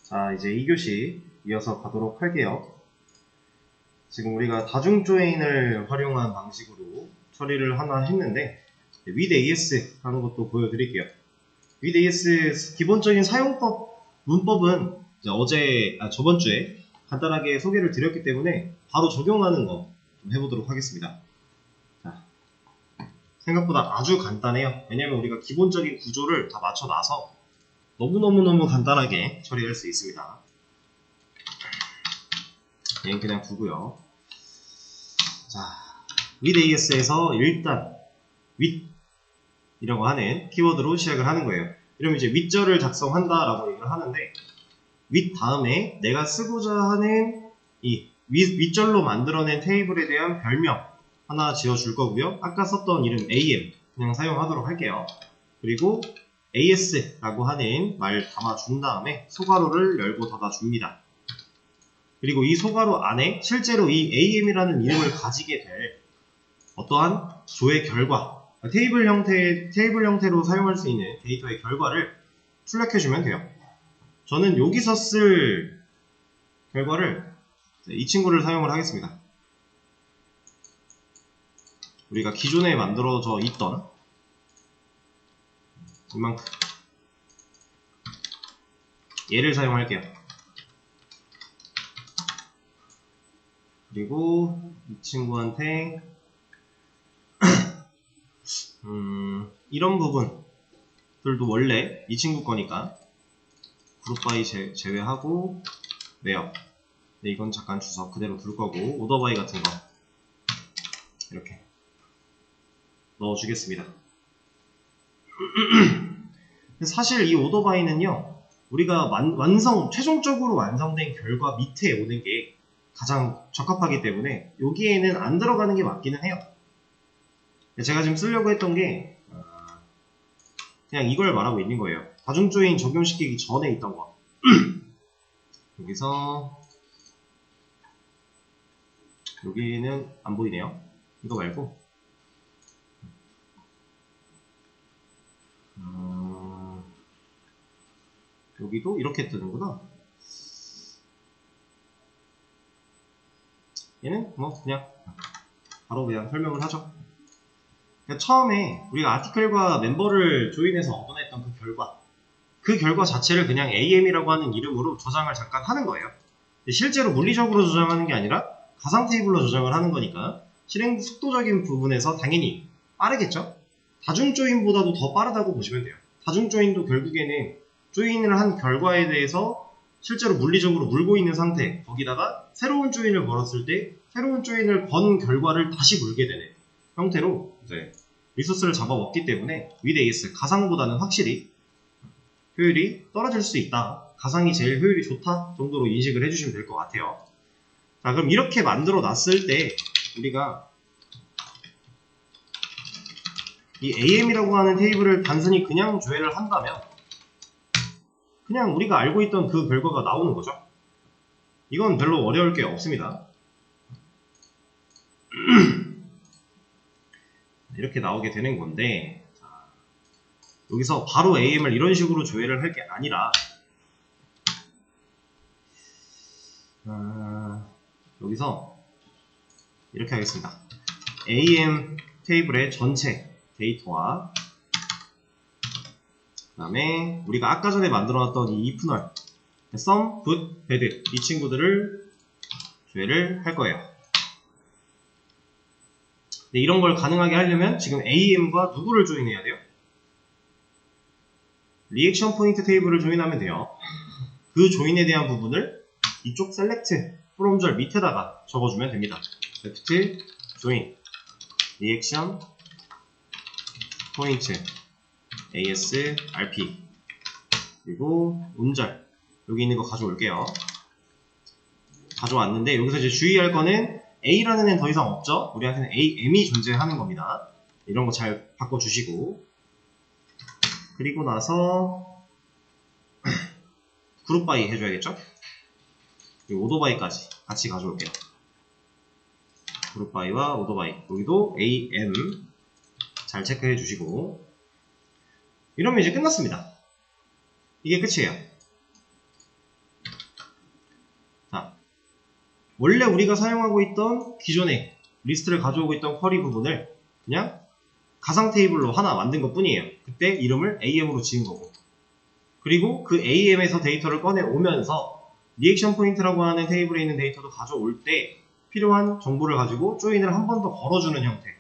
자, 이제 2교시 이어서 가도록 할게요. 지금 우리가 다중 조인을 활용한 방식으로 처리를 하나 했는데 with AS 하는 것도 보여드릴게요. with AS 기본적인 사용법, 문법은 이제 저번 주에 간단하게 소개를 드렸기 때문에 바로 적용하는 거 좀 해보도록 하겠습니다. 자, 생각보다 아주 간단해요. 왜냐면 우리가 기본적인 구조를 다 맞춰놔서 너무너무 간단하게 처리할 수 있습니다. 얘는 그냥 두고요. 자, with AS에서 일단 with 이라고 하는 키워드로 시작을 하는 거예요. 이러면 이제 윗절을 작성한다라고 얘기를 하는데 with 다음에 내가 쓰고자 하는 이 윗절로 만들어낸 테이블에 대한 별명 하나 지어줄 거고요. 아까 썼던 이름 AM 그냥 사용하도록 할게요. 그리고 AS라고 하는 말 담아준 다음에 소괄호를 열고 닫아줍니다. 그리고 이 소괄호 안에 실제로 이 AM이라는 이름을 가지게 될 어떠한 조의 결과, 테이블 형태로 사용할 수 있는 데이터의 결과를 출력해주면 돼요. 저는 여기서 쓸 결과를 이 친구를 사용을 하겠습니다. 우리가 기존에 만들어져 있던 이만큼 얘를 사용할게요. 그리고 이 친구한테 이런 부분들도 원래 이 친구 거니까 그룹 바이 제외하고 네요. 네, 이건 잠깐 주석 그대로 둘 거고 오더 바이 같은 거 이렇게 넣어주겠습니다. 사실 이 오더 바이는요, 우리가 최종적으로 완성된 결과 밑에 오는 게 가장 적합하기 때문에 여기에는 안 들어가는 게 맞기는 해요. 제가 지금 쓰려고 했던 게 그냥 이걸 말하고 있는 거예요. 다중조인 적용시키기 전에 있던 거. 여기서 여기는 안 보이네요. 이거 말고 여기도 이렇게 뜨는구나. 얘는 뭐 그냥 바로 그냥 설명을 하죠. 그러니까 처음에 우리가 아티클과 멤버를 조인해서 얻어냈던 그 결과 자체를 그냥 AM이라고 하는 이름으로 저장을 잠깐 하는 거예요. 실제로 물리적으로 저장하는 게 아니라 가상 테이블로 저장을 하는 거니까 실행 속도적인 부분에서 당연히 빠르겠죠? 다중 조인보다도 더 빠르다고 보시면 돼요. 다중 조인도 결국에는 조인을 한 결과에 대해서 실제로 물리적으로 물고 있는 상태, 거기다가 새로운 조인을 걸었을 때 새로운 조인을 건 결과를 다시 물게 되는 형태로 이제 리소스를 잡아먹기 때문에 with AS 가상보다는 확실히 효율이 떨어질 수 있다. 가상이 제일 효율이 좋다 정도로 인식을 해주시면 될 것 같아요. 자, 그럼 이렇게 만들어 놨을 때 우리가 이 AM이라고 하는 테이블을 단순히 그냥 조회를 한다면 그냥 우리가 알고 있던 그 결과가 나오는 거죠. 이건 별로 어려울 게 없습니다. 이렇게 나오게 되는 건데 여기서 바로 AM을 이런 식으로 조회를 할 게 아니라 여기서 이렇게 하겠습니다. AM 테이블의 전체 데이터와 그 다음에 우리가 아까 전에 만들어놨던 이 ifnull, sum, good, bad 이 친구들을 조회를 할 거예요. 근데 이런 걸 가능하게 하려면 지금 AM과 누구를 조인해야 돼요? 리액션 포인트 테이블을 조인하면 돼요. 그 조인에 대한 부분을 이쪽 select from절 밑에다가 적어주면 됩니다. left join 리액션 포인트 AS RP 그리고 운절 여기 있는 거 가져올게요. 가져왔는데 여기서 이제 주의할 거는 A라는 애는 더 이상 없죠? 우리한테는 AM이 존재하는 겁니다. 이런 거 잘 바꿔주시고 그리고 나서 그룹 바이 해줘야겠죠? 그리고 오더 바이까지 같이 가져올게요. 그룹 바이와 오더 바이 여기도 AM 잘 체크해 주시고 이러면 이제 끝났습니다. 이게 끝이에요. 원래 우리가 사용하고 있던 기존의 리스트를 가져오고 있던 쿼리 부분을 그냥 가상 테이블로 하나 만든 것 뿐이에요. 그때 이름을 AM으로 지은 거고, 그리고 그 AM에서 데이터를 꺼내 오면서 리액션 포인트라고 하는 테이블에 있는 데이터도 가져올 때 필요한 정보를 가지고 조인을 한 번 더 걸어주는 형태.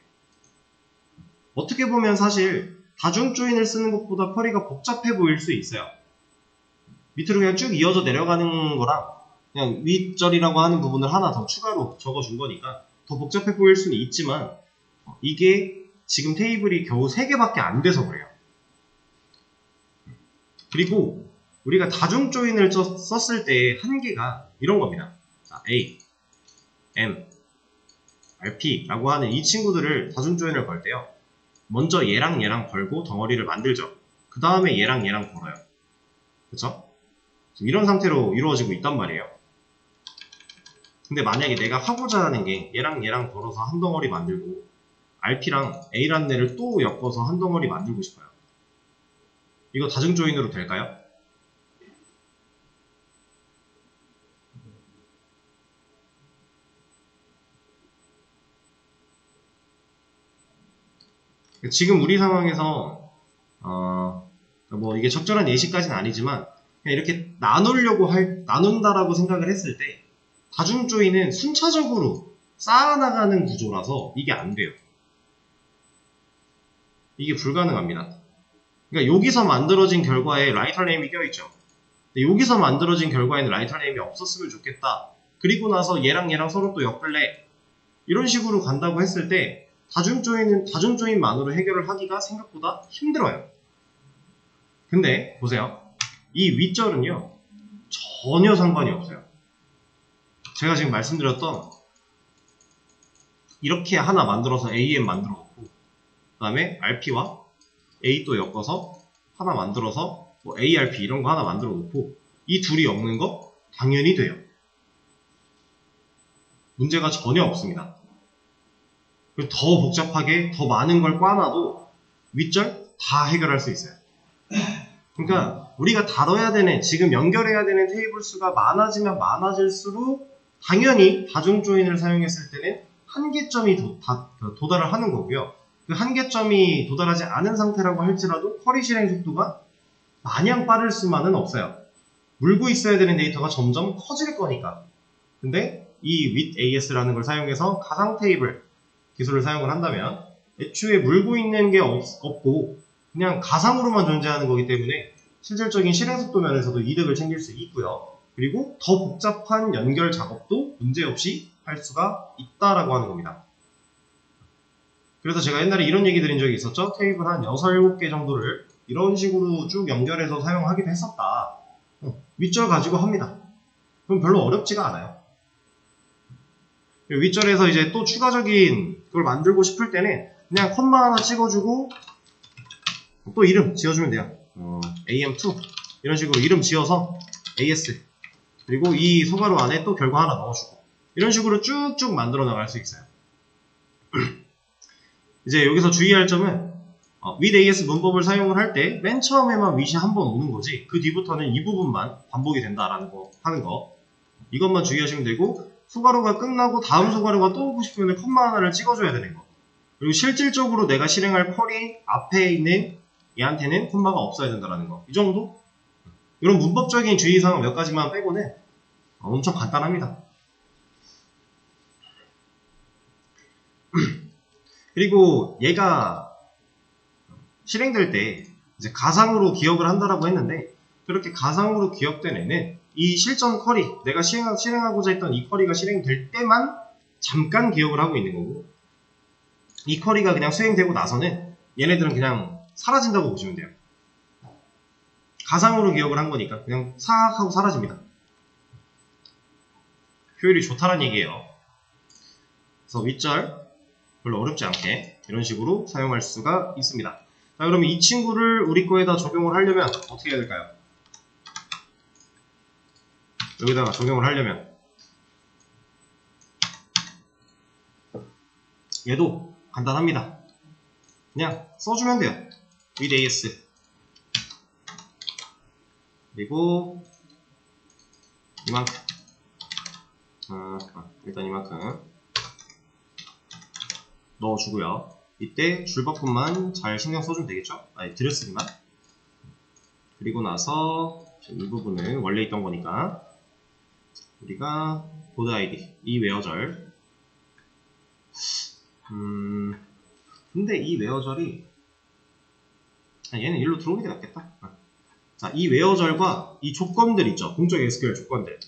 어떻게 보면 사실 다중 조인을 쓰는 것보다 쿼리가 복잡해 보일 수 있어요. 밑으로 그냥 쭉 이어져 내려가는 거랑 그냥 윗절이라고 하는 부분을 하나 더 추가로 적어준 거니까 더 복잡해 보일 수는 있지만, 이게 지금 테이블이 겨우 3개밖에 안 돼서 그래요. 그리고 우리가 다중 조인을 썼을 때 한계가 이런 겁니다. 자, A, M, RP라고 하는 이 친구들을 다중 조인을 걸 때요, 먼저 얘랑 얘랑 걸고 덩어리를 만들죠. 그 다음에 얘랑 얘랑 걸어요. 그쵸? 지금 이런 상태로 이루어지고 있단 말이에요. 근데 만약에 내가 하고자 하는 게 얘랑 얘랑 걸어서 한 덩어리 만들고 RP랑 A라는 애를 또 엮어서 한 덩어리 만들고 싶어요. 이거 다중 조인으로 될까요? 지금 우리 상황에서 뭐 이게 적절한 예시까지는 아니지만 그냥 이렇게 나눈다라고 생각을 했을 때 다중 조인은 순차적으로 쌓아나가는 구조라서 이게 안 돼요. 이게 불가능합니다. 그러니까 여기서 만들어진 결과에 라이터 네임이 껴있죠. 근데 여기서 만들어진 결과에는 라이터 네임이 없었으면 좋겠다. 그리고 나서 얘랑 얘랑 서로 또 엮을래. 이런 식으로 간다고 했을 때 다중 조인만으로 해결을 하기가 생각보다 힘들어요. 근데 보세요. 이 윗절은요, 전혀 상관이 없어요. 제가 지금 말씀드렸던 이렇게 하나 만들어서 AM 만들어 놓고 그 다음에 RP와 A 또 엮어서 하나 만들어서 뭐 ARP 이런 거 하나 만들어 놓고 이 둘이 엮는 거 당연히 돼요. 문제가 전혀 없습니다. 그리고 더 복잡하게 더 많은 걸 꽈놔도 윗절 다 해결할 수 있어요. 그러니까 우리가 다뤄야 되는, 지금 연결해야 되는 테이블 수가 많아지면 많아질수록 당연히 다중 조인을 사용했을 때는 한계점이 도달을 하는 거고요. 그 한계점이 도달하지 않은 상태라고 할지라도 쿼리 실행 속도가 마냥 빠를 수만은 없어요. 물고 있어야 되는 데이터가 점점 커질 거니까. 근데 이 with AS라는 걸 사용해서 가상 테이블 기술을 사용을 한다면 애초에 물고 있는 게 없고 그냥 가상으로만 존재하는 거기 때문에 실질적인 실행 속도 면에서도 이득을 챙길 수 있고요. 그리고 더 복잡한 연결 작업도 문제없이 할 수가 있다라고 하는 겁니다. 그래서 제가 옛날에 이런 얘기 드린 적이 있었죠. 테이블 한 6, 7개 정도를 이런 식으로 쭉 연결해서 사용하기도 했었다. 윗절 가지고 합니다. 그럼 별로 어렵지가 않아요. 윗절에서 이제 또 추가적인 그걸 만들고 싶을 때는 그냥 콤마 하나 찍어주고 또 이름 지어주면 돼요. AM2 이런 식으로 이름 지어서 AS 그리고 이 소괄호 안에 또 결과 하나 넣어주고 이런 식으로 쭉쭉 만들어 나갈 수 있어요. 이제 여기서 주의할 점은 with AS 문법을 사용을 할 때 맨 처음에만 with이 한 번 오는 거지 그 뒤부터는 이 부분만 반복이 된다라는 거 하는 거, 이것만 주의하시면 되고, 소괄호가 끝나고 다음 소괄호가 또 오고 싶으면 콤마 하나를 찍어줘야 되는 거, 그리고 실질적으로 내가 실행할 쿼리 앞에 있는 얘한테는 콤마가 없어야 된다는 거, 이 정도? 이런 문법적인 주의사항 몇 가지만 빼고는 엄청 간단합니다. 그리고 얘가 실행될 때 이제 가상으로 기억을 한다라고 했는데, 그렇게 가상으로 기억된 애는 이 실전 쿼리, 내가 실행하고자 했던 이 쿼리가 실행될 때만 잠깐 기억을 하고 있는 거고, 이 쿼리가 그냥 수행되고 나서는 얘네들은 그냥 사라진다고 보시면 돼요. 가상으로 기억을 한 거니까 그냥 싹 하고 사라집니다. 효율이 좋다는 얘기예요. 그래서 윗절 별로 어렵지 않게 이런 식으로 사용할 수가 있습니다. 자, 그러면 이 친구를 우리 거에다 적용을 하려면 어떻게 해야 될까요? 여기다가 적용을 하려면 얘도 간단합니다. 그냥 써주면 돼요. with AS 그리고 이만큼 일단 이만큼 넣어주고요. 이때 줄바꿈만 잘 신경 써주면 되겠죠? 아니, 들여쓰기만. 그리고 나서 이 부분은 원래 있던 거니까 우리가 보드 아이디, 이 웨어절. 근데 이 웨어절이 얘는 일로 들어오는 게 낫겠다. 자, 이 웨어절과 이 조건들 있죠. 공적 SQL 조건들.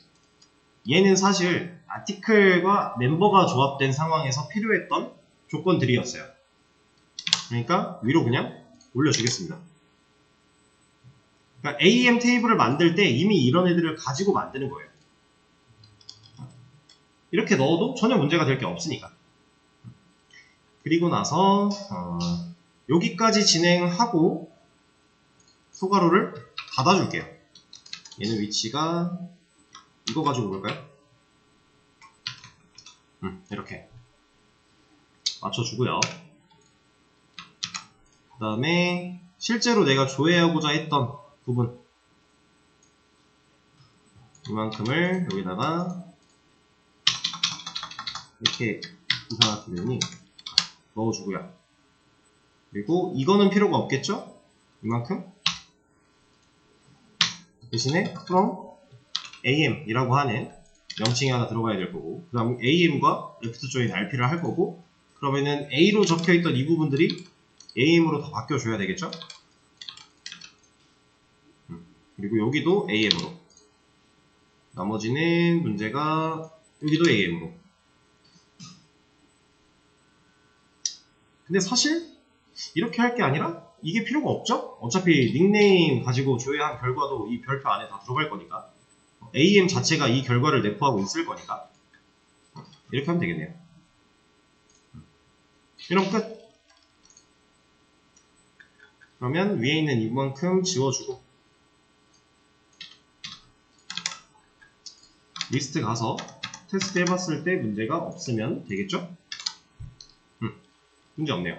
얘는 사실 아티클과 멤버가 조합된 상황에서 필요했던 조건들이었어요. 그러니까 위로 그냥 올려주겠습니다. 그러니까 AEM 테이블을 만들 때 이미 이런 애들을 가지고 만드는 거예요. 이렇게 넣어도 전혀 문제가 될 게 없으니까. 그리고 나서 여기까지 진행하고 소가로를 닫아줄게요. 얘는 위치가 이거 가지고 볼까요? 이렇게 맞춰주고요. 그 다음에 실제로 내가 조회하고자 했던 부분 이만큼을 여기다가 이렇게 이상하게 되니 넣어주고요. 그리고 이거는 필요가 없겠죠? 이만큼 대신에 from am 이라고 하는 명칭이 하나 들어가야 될 거고, 그 다음 am과 left join rp를 할 거고, 그러면은 a로 적혀있던 이 부분들이 am으로 다 바뀌어줘야 되겠죠? 그리고 여기도 am으로, 나머지는 문제가 여기도 am으로. 근데 사실 이렇게 할 게 아니라 이게 필요가 없죠? 어차피 닉네임 가지고 조회한 결과도 이 별표 안에 다 들어갈 거니까, am 자체가 이 결과를 내포하고 있을 거니까 이렇게 하면 되겠네요. 이런 끝. 그러면 위에 있는 이만큼 지워주고 리스트 가서 테스트 해봤을 때 문제가 없으면 되겠죠? 문제 없네요.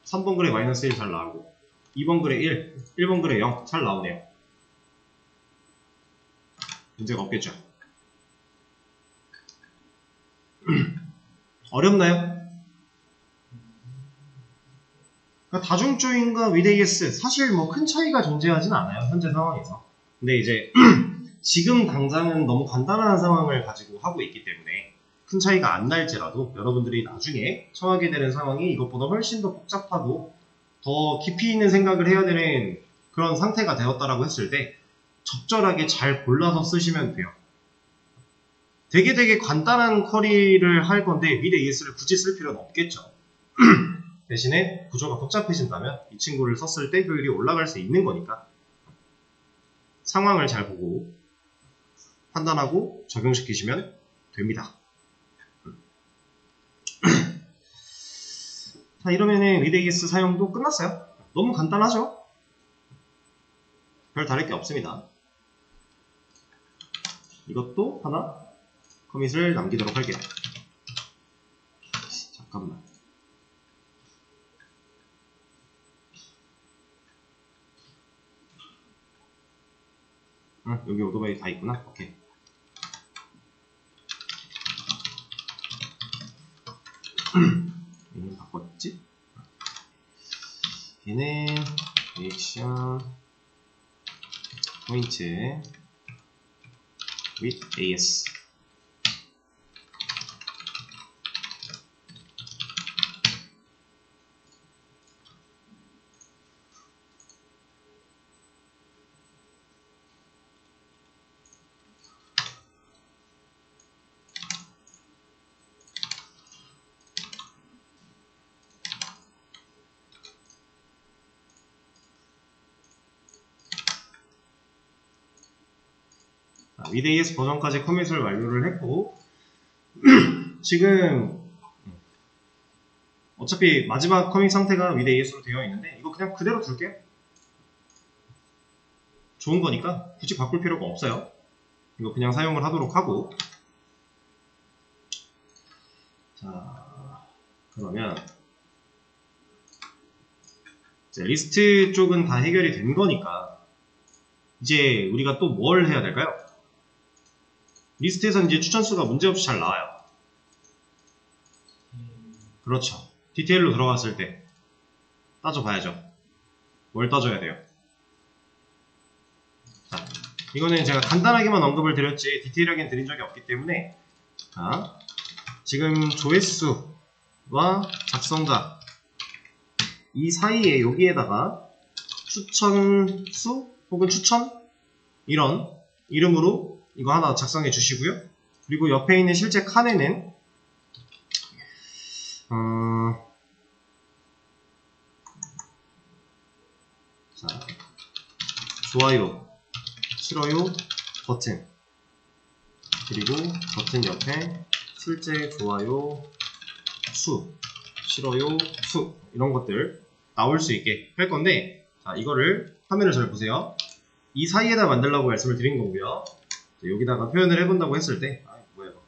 3번 글에 -1 잘 나오고 2번 글에 1, 1번 글에 0 잘 나오네요. 문제가 없겠죠? 어렵나요? 그러니까 다중조인과 with AS 사실 뭐 큰 차이가 존재하진 않아요, 현재 상황에서. 근데 이제 지금 당장은 너무 간단한 상황을 가지고 하고 있기 때문에 큰 차이가 안 날지라도 여러분들이 나중에 처하게 되는 상황이 이것보다 훨씬 더 복잡하고 더 깊이 있는 생각을 해야 되는 그런 상태가 되었다라고 했을 때 적절하게 잘 골라서 쓰시면 돼요. 되게 간단한 쿼리를 할 건데 with AS를 굳이 쓸 필요는 없겠죠. 대신에 구조가 복잡해진다면 이 친구를 썼을 때 효율이 올라갈 수 있는 거니까 상황을 잘 보고 판단하고 적용시키시면 됩니다. 자, 이러면은 with AS 사용도 끝났어요. 너무 간단하죠? 별 다를 게 없습니다. 이것도 하나 커밋을 남기도록 할게요. 잠깐만. 여기 오토바이 다 있구나. 오케이. 얘는 바꿨지? 얘는 리액션 포인트 with AS. with AS 버전까지 커밋을 완료를 했고 지금 어차피 마지막 커밋 상태가 with AS로 되어 있는데 이거 그냥 그대로 둘게요. 좋은 거니까 굳이 바꿀 필요가 없어요. 이거 그냥 사용을 하도록 하고, 자 그러면 이제 리스트 쪽은 다 해결이 된 거니까 이제 우리가 또 뭘 해야 될까요? 리스트에서 이제 추천수가 문제없이 잘 나와요. 그렇죠. 디테일로 들어갔을 때 따져봐야죠. 뭘 따져야 돼요? 자, 이거는 제가 간단하게만 언급을 드렸지 디테일하게는 드린 적이 없기 때문에, 자, 지금 조회수와 작성자 이 사이에 여기에다가 추천수 혹은 추천 이런 이름으로 이거 하나 작성해 주시고요. 그리고 옆에 있는 실제 칸에는 자, 좋아요, 싫어요 버튼, 그리고 버튼 옆에 실제 좋아요 수, 싫어요 수, 이런 것들 나올 수 있게 할 건데, 자, 이거를 화면을 잘 보세요. 이 사이에다 만들라고 말씀을 드린 거고요. 자, 여기다가 표현을 해본다고 했을 때, 뭐야 이거.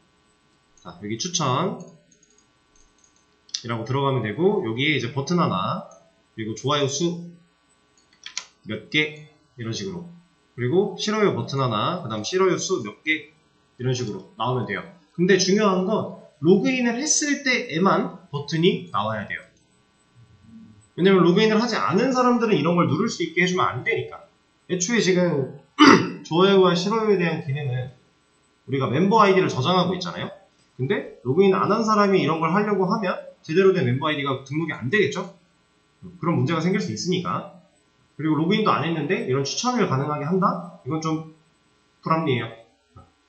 자, 여기 추천 이라고 들어가면 되고, 여기에 이제 버튼 하나, 그리고 좋아요 수 몇 개, 이런 식으로, 그리고 싫어요 버튼 하나, 그 다음 싫어요 수 몇 개, 이런 식으로 나오면 돼요. 근데 중요한 건 로그인을 했을 때에만 버튼이 나와야 돼요. 왜냐면 로그인을 하지 않은 사람들은 이런 걸 누를 수 있게 해주면 안 되니까. 애초에 지금 좋아요와 싫어요에 대한 기능은 우리가 멤버 아이디를 저장하고 있잖아요. 근데 로그인 안 한 사람이 이런 걸 하려고 하면 제대로 된 멤버 아이디가 등록이 안 되겠죠? 그런 문제가 생길 수 있으니까. 그리고 로그인도 안 했는데 이런 추천을 가능하게 한다? 이건 좀 불합리해요.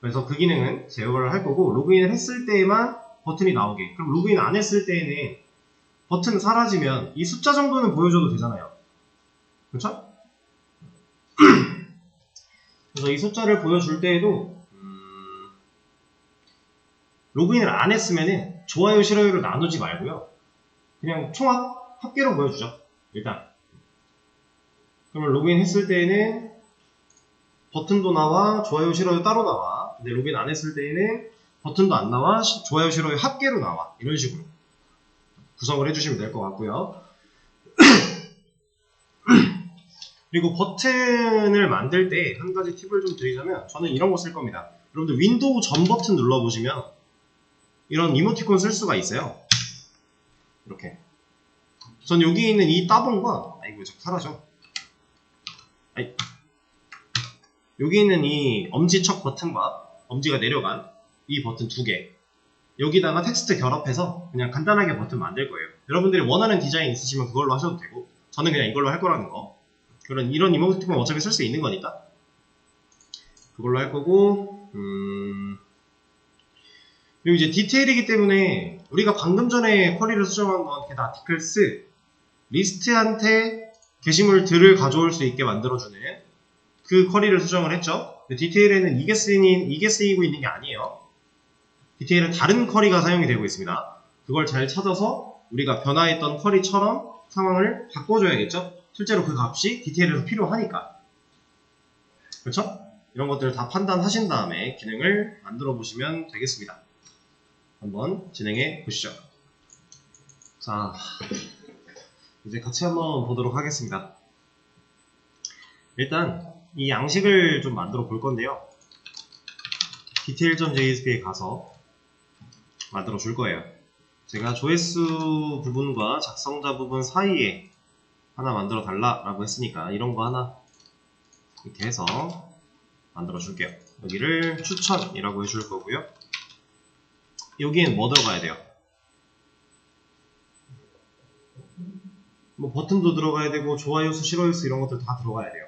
그래서 그 기능은 제어를 할 거고, 로그인을 했을 때에만 버튼이 나오게. 그럼 로그인 안 했을 때에는 버튼 사라지면 이 숫자 정도는 보여줘도 되잖아요. 그렇죠? 그래서 이 숫자를 보여줄 때에도 로그인을 안 했으면은 좋아요, 싫어요를 나누지 말고요. 그냥 총합, 합계로 보여주죠. 일단. 그러면 로그인 했을 때에는 버튼도 나와, 좋아요, 싫어요 따로 나와. 근데 로그인 안 했을 때에는 버튼도 안 나와, 좋아요, 싫어요 합계로 나와. 이런 식으로 구성을 해주시면 될 것 같고요. 그리고 버튼을 만들 때 한 가지 팁을 좀 드리자면, 저는 이런 거 쓸 겁니다. 여러분들 윈도우 전 버튼 눌러보시면 이런 이모티콘 쓸 수가 있어요. 이렇게. 전 여기 있는 이 따봉과, 아이고 자꾸 사라져. 여기 있는 이 엄지척 버튼과 엄지가 내려간 이 버튼 두 개, 여기다가 텍스트 결합해서 그냥 간단하게 버튼 만들 거예요. 여러분들이 원하는 디자인 있으시면 그걸로 하셔도 되고, 저는 그냥 이걸로 할 거라는 거. 이런 이모티콘 어차피 쓸 수 있는 거니까 그걸로 할 거고, 그리고 이제 디테일이기 때문에 우리가 방금 전에 쿼리를 수정한 건 get articles, 리스트한테 게시물들을 가져올 수 있게 만들어주는 그 쿼리를 수정을 했죠. 디테일에는 이게 쓰이고 있는 게 아니에요. 디테일은 다른 쿼리가 사용이 되고 있습니다. 그걸 잘 찾아서 우리가 변화했던 쿼리처럼 상황을 바꿔줘야겠죠. 실제로 그 값이 디테일에서 필요하니까. 그렇죠? 이런 것들을 다 판단하신 다음에 기능을 만들어 보시면 되겠습니다. 한번 진행해 보시죠. 자, 이제 같이 한번 보도록 하겠습니다. 일단 이 양식을 좀 만들어 볼 건데요. detail.jsp에 가서 만들어 줄 거예요. 제가 조회수 부분과 작성자 부분 사이에 하나 만들어 달라 라고 했으니까 이런 거 하나 이렇게 해서 만들어 줄게요. 여기를 추천이라고 해줄 거고요. 여기엔 뭐 들어가야 돼요? 뭐 버튼도 들어가야 되고 좋아요 수, 싫어요 수 이런 것들 다 들어가야 돼요.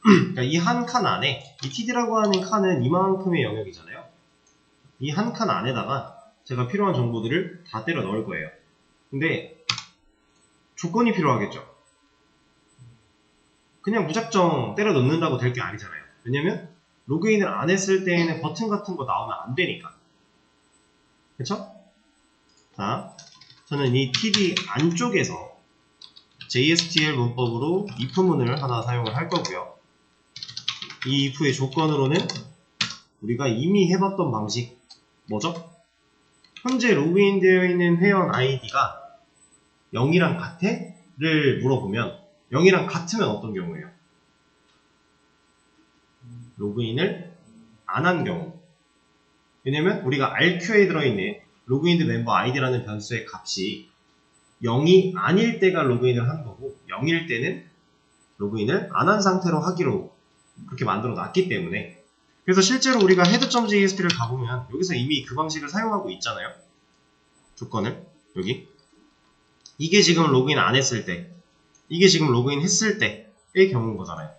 그러니까 이 한 칸 안에, 이 td라고 하는 칸은 이만큼의 영역이잖아요. 이 한 칸 안에다가 제가 필요한 정보들을 다 때려 넣을 거예요. 근데 조건이 필요하겠죠. 그냥 무작정 때려 넣는다고 될 게 아니잖아요. 왜냐면 로그인을 안 했을 때에는 버튼 같은 거 나오면 안 되니까. 그쵸? 자, 저는 이 td 안쪽에서 JSTL 문법으로 if문을 하나 사용을 할 거고요. 이 if의 조건으로는 우리가 이미 해봤던 방식, 뭐죠? 현재 로그인되어 있는 회원 아이디가 0이랑 같아? 를 물어보면 0이랑 같으면 어떤 경우예요? 로그인을 안 한 경우. 왜냐면 우리가 RQ에 들어있는 로그인드 멤버 아이디라는 변수의 값이 0이 아닐 때가 로그인을 하는 거고 0일 때는 로그인을 안 한 상태로 하기로 그렇게 만들어 놨기 때문에 그래서 실제로 우리가 head.jsp를 가보면 여기서 이미 그 방식을 사용하고 있잖아요. 조건을 여기 이게 지금 로그인 안 했을 때 이게 지금 로그인 했을 때의 경우인 거잖아요.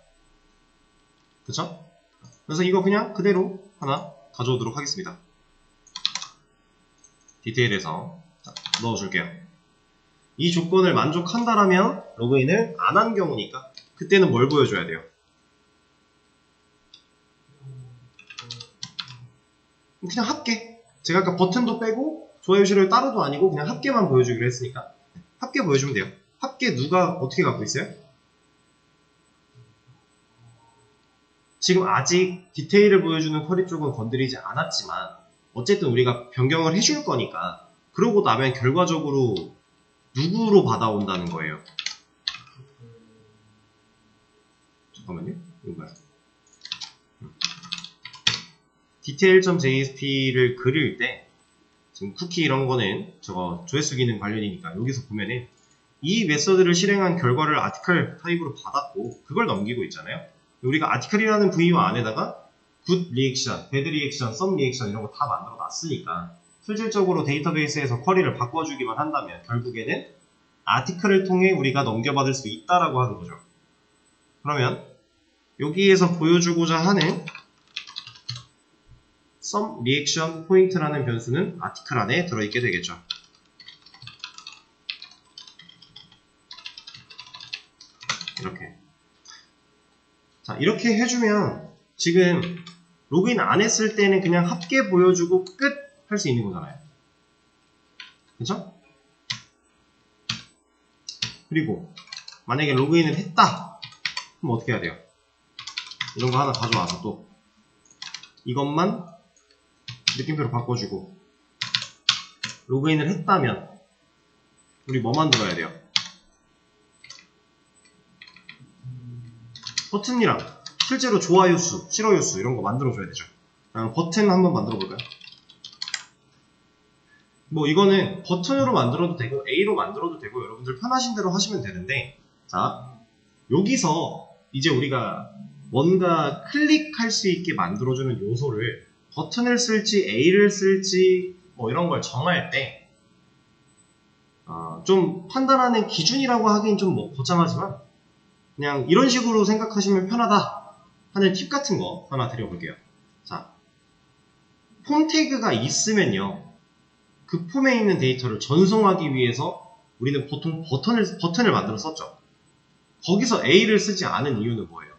그쵸? 그래서 이거 그냥 그대로 하나 가져오도록 하겠습니다. 디테일에서 넣어줄게요. 이 조건을 만족한다라면 로그인을 안 한 경우니까 그때는 뭘 보여줘야 돼요? 그냥 합계. 제가 아까 버튼도 빼고 좋아요 싫어요 따로도 아니고 그냥 합계만 보여주기로 했으니까 합계 보여주면 돼요. 합계 누가 어떻게 갖고 있어요? 지금 아직 디테일을 보여주는 쿼리 쪽은 건드리지 않았지만 어쨌든 우리가 변경을 해줄 거니까 그러고 나면 결과적으로 누구로 받아온다는 거예요? 잠깐만요. 이거요. detail.jsp를 그릴 때 지금 쿠키 이런 거는 저거 조회수 기능 관련이니까 여기서 보면은 이 메서드를 실행한 결과를 아티클 타입으로 받았고 그걸 넘기고 있잖아요. 우리가 아티클이라는 부위와 안에다가 굿 리액션, 배드 리액션, 썸 리액션 이런 거 다 만들어 놨으니까 실질적으로 데이터베이스에서 쿼리를 바꿔주기만 한다면 결국에는 아티클을 통해 우리가 넘겨받을 수 있다라고 하는 거죠. 그러면 여기에서 보여주고자 하는 썸 리액션 포인트라는 변수는 아티클 안에 들어있게 되겠죠. 이렇게. 자, 이렇게 해주면 지금 로그인 안 했을 때는 그냥 합계 보여주고 끝 할 수 있는 거잖아요. 그쵸? 그리고 만약에 로그인을 했다 그럼 어떻게 해야 돼요? 이런 거 하나 가져와서 또 이것만 느낌표로 바꿔주고 로그인을 했다면 우리 뭐 만들어야 돼요? 버튼이랑 실제로 좋아요 수, 싫어요 수 이런 거 만들어줘야 되죠. 버튼 한번 만들어 볼까요? 뭐 이거는 버튼으로 만들어도 되고 A로 만들어도 되고 여러분들 편하신 대로 하시면 되는데 자 여기서 이제 우리가 뭔가 클릭할 수 있게 만들어주는 요소를 버튼을 쓸지 A를 쓸지 뭐 이런 걸 정할 때 좀 판단하는 기준이라고 하긴 좀 뭐 거창하지만 그냥 이런 식으로 생각하시면 편하다 하는 팁 같은 거 하나 드려볼게요. 자, 폼 태그가 있으면요. 그 폼에 있는 데이터를 전송하기 위해서 우리는 보통 버튼을 만들어 썼죠. 거기서 A를 쓰지 않은 이유는 뭐예요?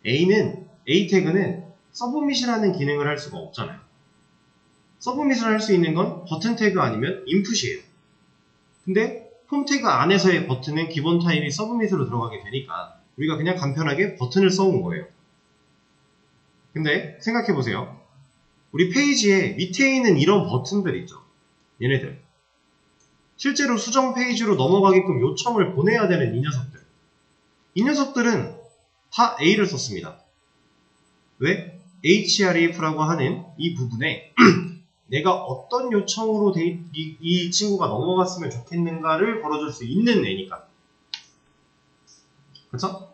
A 태그는 서브밋이라는 기능을 할 수가 없잖아요. 서브밋을 할 수 있는 건 버튼 태그 아니면 인풋이에요. 근데 폼 태그 안에서의 버튼은 기본 타입이 서브밋으로 들어가게 되니까 우리가 그냥 간편하게 버튼을 써온 거예요. 근데 생각해보세요. 우리 페이지에 밑에 있는 이런 버튼들 있죠. 얘네들. 실제로 수정 페이지로 넘어가게끔 요청을 보내야 되는 이 녀석들. 이 녀석들은 다 A를 썼습니다. 왜? href라고 하는 이 부분에 내가 어떤 요청으로 이 친구가 넘어갔으면 좋겠는가를 걸어줄 수 있는 애니까. 그쵸?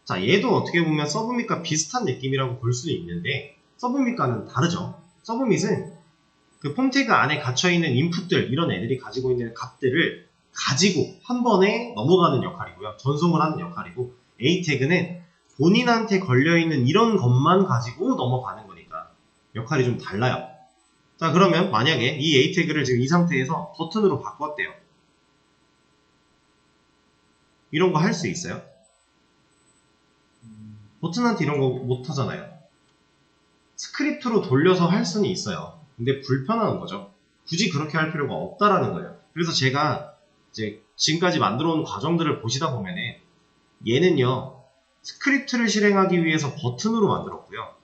자, 얘도 어떻게 보면 서브밋과 비슷한 느낌이라고 볼 수는 있는데 서브밋과는 다르죠. 서브밋은 그 폼 태그 안에 갇혀있는 인풋들, 이런 애들이 가지고 있는 값들을 가지고 한 번에 넘어가는 역할이고요. 전송을 하는 역할이고 A 태그는 본인한테 걸려있는 이런 것만 가지고 넘어가는 거니까 역할이 좀 달라요. 자, 그러면 만약에 이 A 태그를 지금 이 상태에서 버튼으로 바꿨대요. 이런 거 할 수 있어요? 버튼한테 이런 거 못하잖아요. 스크립트로 돌려서 할 수는 있어요. 근데 불편한 거죠. 굳이 그렇게 할 필요가 없다라는 거예요. 그래서 제가 이제 지금까지 만들어 온 과정들을 보시다 보면은 얘는요, 스크립트를 실행하기 위해서 버튼으로 만들었고요.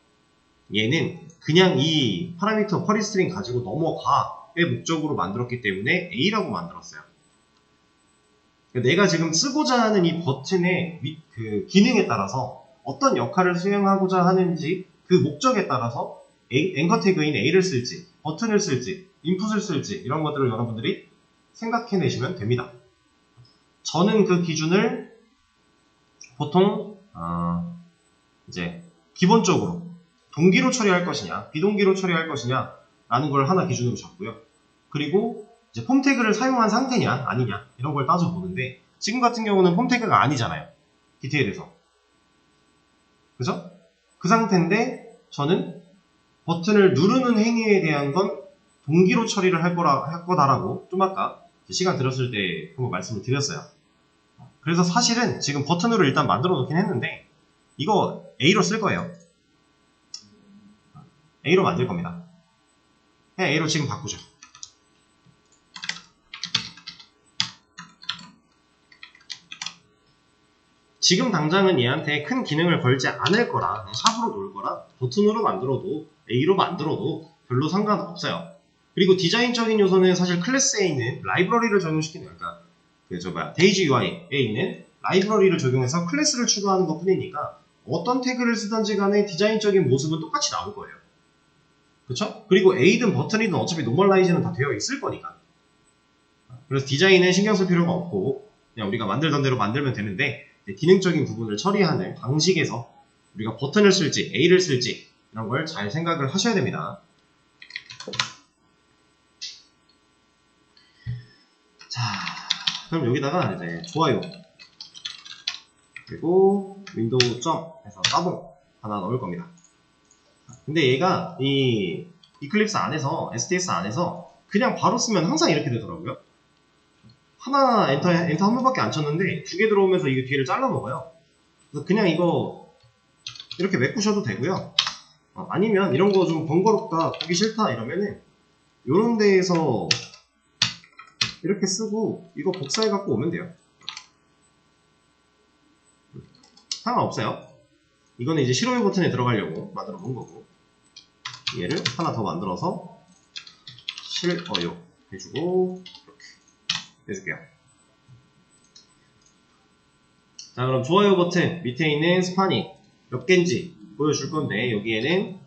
얘는 그냥 이 파라미터 쿼리스트링 가지고 넘어가의 목적으로 만들었기 때문에 A라고 만들었어요. 내가 지금 쓰고자 하는 이 버튼의 그 기능에 따라서 어떤 역할을 수행하고자 하는지 그 목적에 따라서 앵커 태그인 A를 쓸지, 버튼을 쓸지, 인풋을 쓸지 이런 것들을 여러분들이 생각해내시면 됩니다. 저는 그 기준을 보통 이제 기본적으로 동기로 처리할 것이냐, 비동기로 처리할 것이냐 라는 걸 하나 기준으로 잡고요. 그리고 이제 폼 태그를 사용한 상태냐 아니냐 이런 걸 따져보는데 지금 같은 경우는 폼 태그가 아니잖아요. 디테일에서. 그죠? 그 상태인데 저는 버튼을 누르는 행위에 대한 건 동기로 처리를 할 거다라고 좀 아까 시간 들었을 때 한번 말씀을 드렸어요. 그래서 사실은 지금 버튼으로 일단 만들어 놓긴 했는데 이거 A로 쓸 거예요. A로 만들 겁니다. 그냥 A로 지금 바꾸죠. 지금 당장은 얘한테 큰 기능을 걸지 않을 거라 샵으로 놓을 거라 버튼으로 만들어도 A로 만들어도 별로 상관없어요. 그리고 디자인적인 요소는 사실 클래스에 있는 라이브러리를 적용시키는 그러니까 데이지 UI에 있는 라이브러리를 적용해서 클래스를 추가하는 것 뿐이니까 어떤 태그를 쓰든지 간에 디자인적인 모습은 똑같이 나올 거예요. 그쵸? 그리고 A든 버튼이든 어차피 노멀라이즈는 다 되어 있을 거니까. 그래서 디자인은 신경 쓸 필요가 없고 그냥 우리가 만들던 대로 만들면 되는데 기능적인 부분을 처리하는 방식에서 우리가 버튼을 쓸지 A를 쓸지 이런 걸 잘 생각을 하셔야 됩니다. 자, 그럼 여기다가 이제 좋아요 그리고 윈도우 점 해서 따봉 하나 넣을 겁니다. 근데 얘가 이 이클립스 안에서 STS 안에서 그냥 바로 쓰면 항상 이렇게 되더라고요. 하나 엔터 한 번밖에 안 쳤는데 두 개 들어오면서 이거 뒤를 잘라 먹어요. 그래서 그냥 이거 이렇게 메꾸셔도 되고요. 아니면 이런 거 좀 번거롭다 보기 싫다 이러면은 요런 데에서 이렇게 쓰고 이거 복사해 갖고 오면 돼요. 상관없어요. 이거는 이제 실오유 버튼에 들어가려고 만들어 놓은 거고 얘를 하나 더 만들어서 실어요 해주고 이렇게 해줄게요. 자, 그럼 좋아요 버튼 밑에 있는 스파닉 몇 개인지 보여줄 건데 여기에는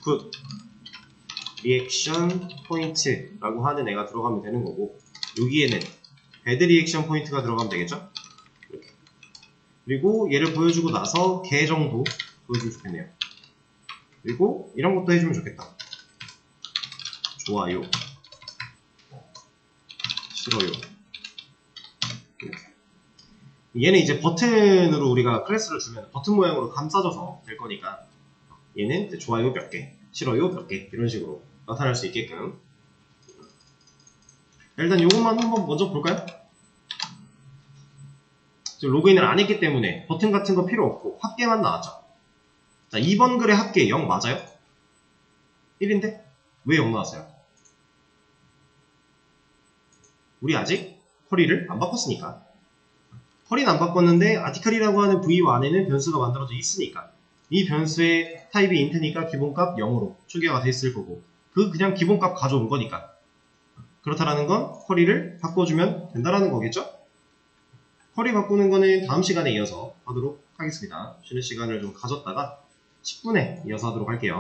굿 리액션 포인트라고 하는 애가 들어가면 되는 거고 여기에는 배드 리액션 포인트가 들어가면 되겠죠? 이렇게. 그리고 얘를 보여주고 나서 개 정도 보여주면 좋겠네요. 그리고 이런 것도 해주면 좋겠다. 좋아요 싫어요 이렇게. 얘는 이제 버튼으로 우리가 클래스를 주면 버튼 모양으로 감싸줘서 될 거니까 얘는 이제 좋아요 몇 개, 싫어요 몇 개 이런 식으로 나타날 수 있게끔. 일단 이것만 한번 먼저 볼까요? 지금 로그인을 안 했기 때문에 버튼 같은 거 필요 없고 합계만 나왔죠. 자, 2번 글의 합계 0 맞아요? 1인데? 왜 0 나왔어요? 우리 아직 쿼리를 안 바꿨으니까. 쿼리는 안 바꿨는데 아티클이라고 하는 부위 안에는 변수가 만들어져 있으니까 이 변수의 타입이 int니까 기본값 0으로 초기화가 됐을 거고 그냥 기본값 가져온 거니까 그렇다라는 건 쿼리를 바꿔주면 된다라는 거겠죠? 쿼리 바꾸는 거는 다음 시간에 이어서 하도록 하겠습니다. 쉬는 시간을 좀 가졌다가 10분에 이어서 하도록 할게요.